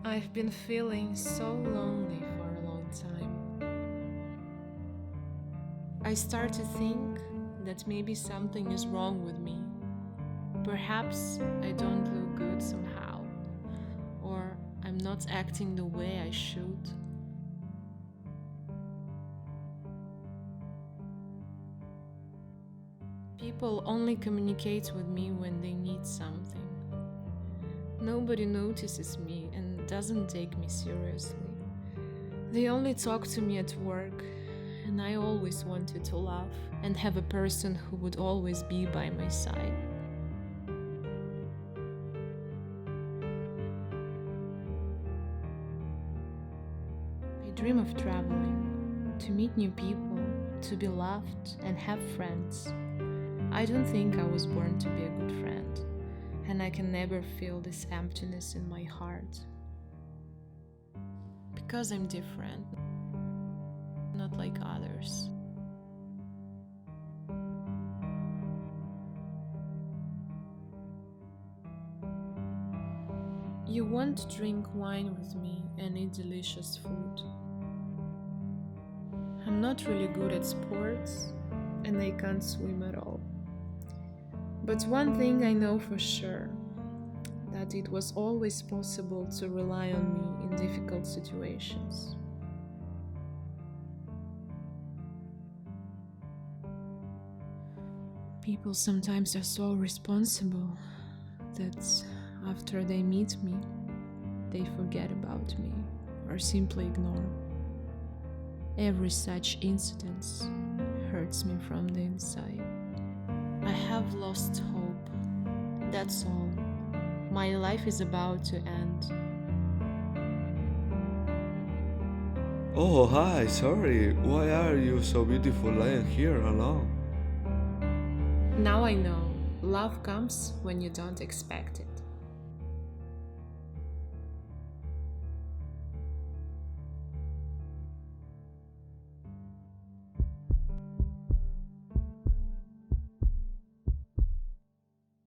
I've been feeling so lonely for a long time. I start to think that maybe something is wrong with me. Perhaps I don't look good somehow, or I'm not acting the way I should. People only communicate with me when they need something. Nobody notices me and doesn't take me seriously. They only talk to me at work, and I always wanted to laugh and have a person who would always be by my side. I dream of traveling, to meet new people, to be loved and have friends. I don't think I was born to be a good friend, and I can never feel this emptiness in my heart. Because I'm different, not like others. You won't drink wine with me and eat delicious food. I'm not really good at sports, and I can't swim at all. But one thing I know for sure, that it was always possible to rely on me in difficult situations. People sometimes are so responsible that after they meet me, they forget about me or simply ignore. Every such incident hurts me from the inside. I have lost hope. That's all. My life is about to end. Oh, hi, sorry. Why are you so beautiful lying here alone? Now I know, love comes when you don't expect it.